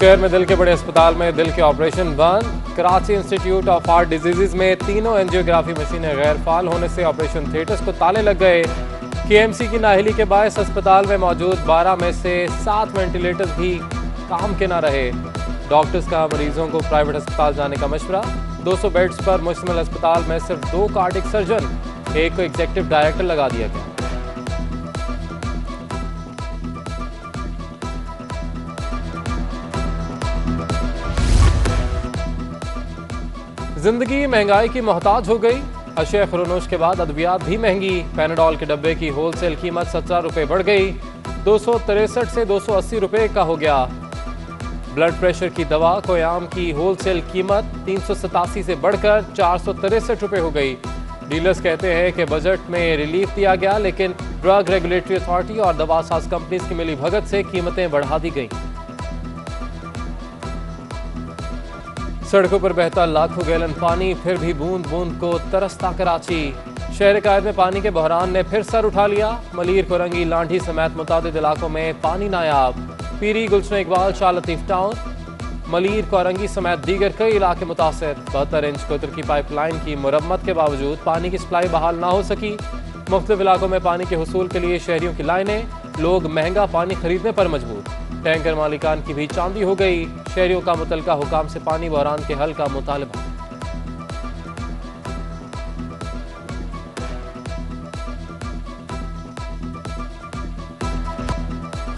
शहर में दिल के बड़े अस्पताल में दिल के ऑपरेशन बंद। Karachi institute of heart diseases में तीनों एंजियोग्राफी मशीनें गैर फाल होने से ऑपरेशन थिएटर्स को ताले लग गए। केएमसी की नाअहली के बायस अस्पताल में मौजूद 12 में से 7 वेंटिलेटर्स भी काम के न रहे। डॉक्टर्स का मरीजों को प्राइवेट अस्पताल जाने का मशवरा। 200 बेड्स पर मुश्तमिल अस्पताल में सिर्फ 2 कार्डिक सर्जन, एक को एग्जीक्यूटिव डायरेक्टर लगा दिया गया। जिंदगी महंगाई की मोहताज हो गई। अशिया खुरनोश के बाद अद्वियात भी महंगी। पैनाडोल के डब्बे की होलसेल कीमत 17 रुपए बढ़ गई, 263 से 280 रुपए का हो गया। ब्लड प्रेशर की दवा कोयाम की होलसेल कीमत 387 से बढ़कर 463 रुपए हो गई। डीलर्स कहते हैं कि बजट में रिलीफ दिया गया, लेकिन ड्रग रेगुलेटरी अथॉरिटी और दवा साज कंपनीज की मिली भगत से कीमतें बढ़ा दी गई। सड़कों पर बहता लाखों गैलन पानी, फिर भी बूंद बूंद को तरसता कराची। शहर कायद में पानी के बहरान ने फिर सर उठा लिया। मलीर, कोरंगी, लांढी समेत मुतादिद इलाकों में पानी नायाब। पीरी, गुलशन इकबाल, शाह लतीफ टाउन, मलीर, कोरंगी समेत दीगर कई इलाके मुतासर। 72 इंच कोतर की पाइपलाइन की मुरम्मत के बावजूद पानी की सप्लाई बहाल ना हो सकी। मुख्तलिफ इलाकों में पानी के हुसूल के लिए शहरियों की लाइनें, लोग महंगा पानी खरीदने पर मजबूर। टैंकर मालिकान की भी चांदी हो गई। शहरियों का मुतलका हुकाम से पानी बहरान के हल का मुतालबा।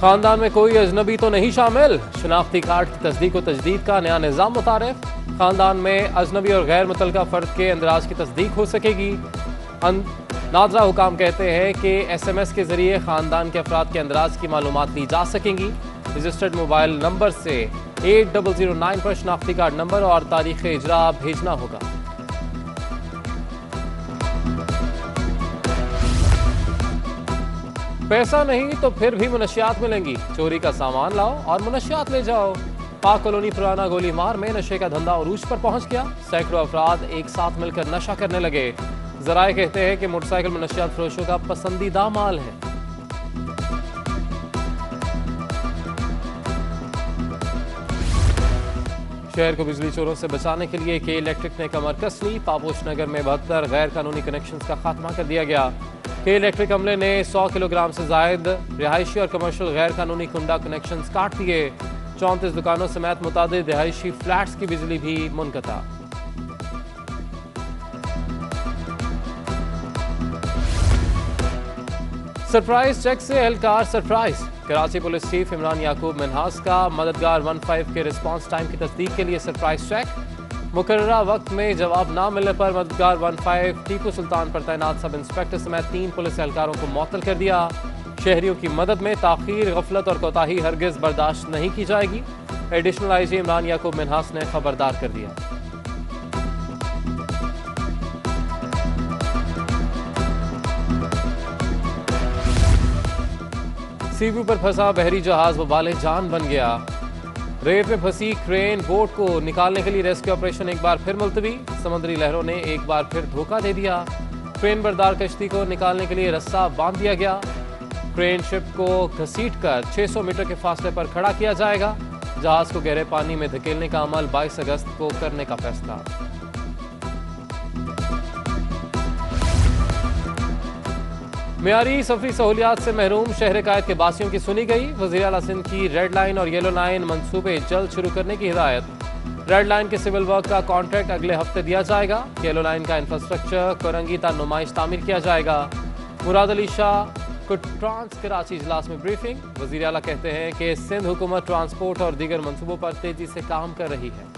खानदान में कोई अजनबी तो नहीं शामिल। शनाख्ती कार्ड की तस्दीक व तजदीद का नया निज़ाम मुतारिफ। खानदान में अजनबी और गैर मुतलका फर्द के अंदराज की तस्दीक हो सकेगी। नाजरा हुकाम कहते हैं कि SMS के जरिए खानदान के अफराद के अंदराज की मालूमात ली जा सकेंगी। रजिस्टर्ड मोबाइल नंबर से 8009 पर शनाख्ती कार्ड नंबर और तारीख इजरा भेजना होगा। पैसा नहीं तो फिर भी मुनशियात मिलेंगी। चोरी का सामान लाओ और मुनशियात ले जाओ। पाक कॉलोनी पुराना गोली मार में नशे का धंधा उरूज पर पहुंच गया। सैकड़ों अफराद एक साथ मिलकर नशा करने लगे। जराए कहते हैं कि मोटरसाइकिल मुनशियात फरोशों का पसंदीदा माल है। शहर को बिजली चोरों से बचाने के लिए के इलेक्ट्रिक ने कमर कस ली। पापोश नगर में 72 गैर कानूनी कनेक्शंस का खात्मा कर दिया गया। के इलेक्ट्रिक अमले ने 100 किलोग्राम से जायद रिहायशी और कमर्शियल गैर कानूनी कुंडा कनेक्शंस काट दिए। 34 दुकानों समेत मुतादिद रिहायशी फ्लैट्स की बिजली भी मुनक़ता। सरप्राइज चेक से एहलकार surprise. Karachi police chief Imran Yakub Minhas का मददगार 15 के रिस्पांस टाइम की तस्दीक के लिए सरप्राइज चेक। मुकर्ररा वक्त में जवाब ना मिलने पर मददगार 15 टीपू सुल्तान पर तैनात सब इंस्पेक्टर समेत 3 पुलिस एहलकारों को मुअत्तल कर दिया। शहरियों की मदद में ताखीर, गफलत और कोताही हरगिज बर्दाश्त नहीं की जाएगी। एडिशनल IG इमरान याकूब मिन्हास ने खबरदार कर दिया। सीबू पर फंसा बहरी जहाज वबाले जान बन गया। रेत में फंसी क्रेन बोट को निकालने के लिए रेस्क्यू ऑपरेशन एक बार फिर मुलतवी। समुद्री लहरों ने एक बार फिर धोखा दे दिया। क्रेन बरदार कश्ती को निकालने के लिए रस्सा बांध दिया गया। क्रेन शिप को घसीटकर 600 मीटर के फासले पर खड़ा किया जाएगा। जहाज को गहरे पानी में धकेलने का अमल 22 अगस्त को करने का फैसला। मियारी सफरी सहूलियात से महरूम शहर कायद के बासियों की सुनी गई। वज़ीर आला सिंध की रेड लाइन और येलो लाइन मंसूबे जल्द शुरू करने की हिदायत। रेड लाइन के सिविल वर्क का कॉन्ट्रैक्ट अगले हफ्ते दिया जाएगा। येलो लाइन का इंफ्रास्ट्रक्चर कोरंगी ता नुमाइश तामीर किया जाएगा। मुराद अली शाह को ट्रांस कराची इजलास में ब्रीफिंग। वज़ीर आला कहते हैं कि सिंध हुकूमत ट्रांसपोर्ट और दीगर मंसूबों पर तेजी से काम कर रही है।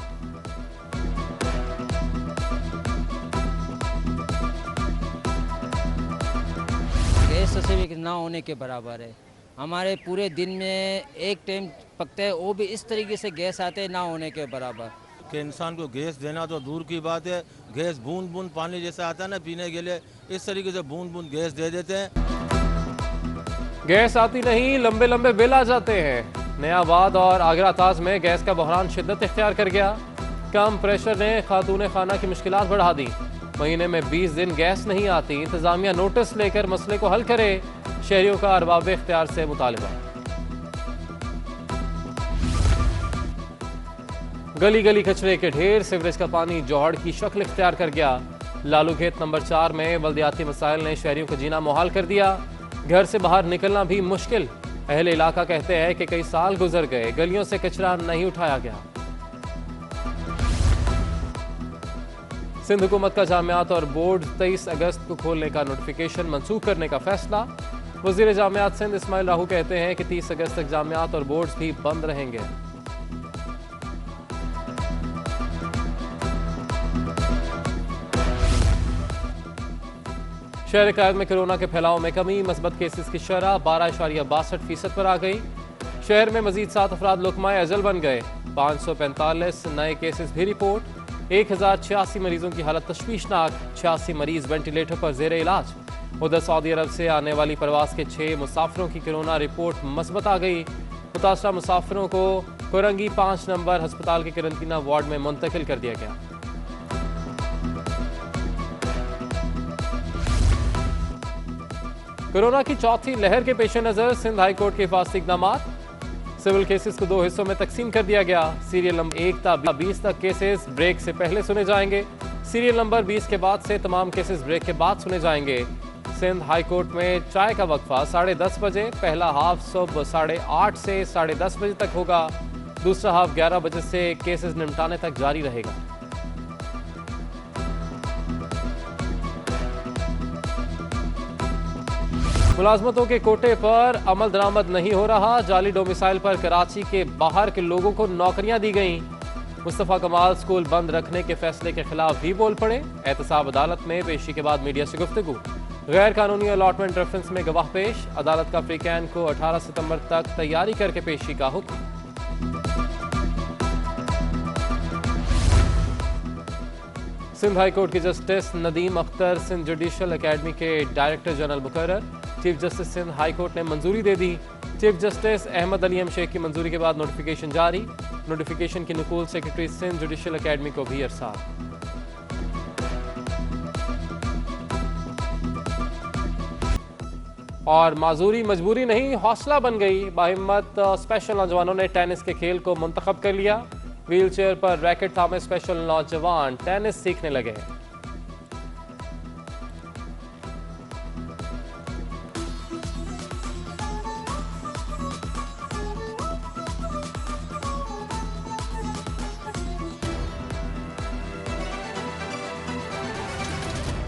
गैस से ना होने के बराबर है। हमारे पूरे दिन में एक टाइम पकते हैं, वो भी इस तरीके से गैस आते हैं ना होने के बराबर। कि इंसान को गैस देना तो दूर की बात है, गैस बूंद बूंद पानी जैसा आता है ना पीने के लिए, इस तरीके से बूंद बूंद गैस दे देते हैं। गैस आती नहीं, लंबे लंबे बिल आ जाते हैं। नयाबाद और आगरा ताज में गैस का बहरान शिद्दत इख्तियार कर गया। कम प्रेशर ने खातून खाना की मुश्किलात बढ़ा दी। महीने में 20 दिन गैस नहीं आती। इंतजामिया नोटिस लेकर मसले को हल करे। शहरियों का अरबाब इख्तियार से मुतालबा। गली गली कचरे के ढेर, सीवरेज का पानी जौहड़ की शक्ल इख्तियार कर गया। लालूखेत नंबर 4 में बल्दियाती मसाइल ने शहरियों को जीना मुहाल कर दिया। घर से बाहर निकलना भी मुश्किल। अहले इलाका कहते हैं कि कई साल गुजर गए, गलियों से कचरा नहीं उठाया गया। सिंध हुकूमत का जामियात और बोर्ड 23 अगस्त को खोलने का नोटिफिकेशन मंसूख करने का फैसला। वजीर जामियात सिंध इस्माइल राहू कहते हैं कि 30 अगस्त तक जामियात और बोर्ड्स भी बंद रहेंगे। शहर कायद में कोरोना के फैलाव में कमी, मस्बत केसेस की शरह 12.62% पर आ गई। शहर में मजीद 7 अफराद लुकमाए अजल बन गए। 545 नए केसेस भी रिपोर्ट। 1086 मरीजों की हालत तशवीशनाक। 86 मरीज वेंटिलेटर पर जेर इलाज। उधर सऊदी अरब से आने वाली परवास के 6 मुसाफिरों की कोरोना रिपोर्ट मस्बत आ गई। मुतासरा मुसाफिरों को कोरंगी 5 नंबर अस्पताल के करंतना वार्ड में मुंतकिल कर दिया गया। कोरोना की चौथी लहर के पेश नजर सिंध हाई कोर्ट के हिफाजती इकदाम। सिविल केसेस को 2 हिस्सों में तकसीम कर दिया गया। सीरियल नंबर 1 से 20 तक केसेस ब्रेक से पहले सुने जाएंगे। सीरियल नंबर 20 के बाद से तमाम केसेस ब्रेक के बाद सुने जाएंगे। सिंध हाई कोर्ट में चाय का वक्फा 10:30 बजे। पहला हाफ सुबह 8:30 से 10:30 बजे तक होगा। दूसरा हाफ 11 बजे से केसेस निपटाने तक जारी रहेगा। मुलाजमतों के कोटे पर अमल दरामद नहीं हो रहा। जाली डोमिसाइल पर कराची के बाहर के लोगों को नौकरियां दी गईं। मुस्तफ़ा कमाल स्कूल बंद रखने के फैसले के खिलाफ भी बोल पड़े। एहतसाब अदालत में पेशी के बाद मीडिया से गुफ्तगू। गैर कानूनी अलॉटमेंट रेफरेंस में गवाह पेश। अदालत का अफ्रीकैन को 18 सितंबर तक तैयारी करके पेशी का हुक्म। सिंध हाई कोर्ट के justice Nadeem Akhtar Sindh judicial academy के डायरेक्टर जनरल मुकर्रर। Chief justice Sindh high court ने मंजूरी दे दी। Chief justice Ahmed Ali M Shaikh की मंजूरी के बाद नोटिफिकेशन जारी। नोटिफिकेशन की नकुल सेक्रेटरी सिंध जुडिशल अकेडमी को भी अरसाल। और माजूरी मजबूरी नहीं, हौसला बन गई। बाहिम्मत स्पेशल नौजवानों ने टेनिस के खेल को मुंतखब कर लिया। व्हील चेयर पर रैकेट थामे स्पेशल नौजवान टेनिस सीखने लगे हैं।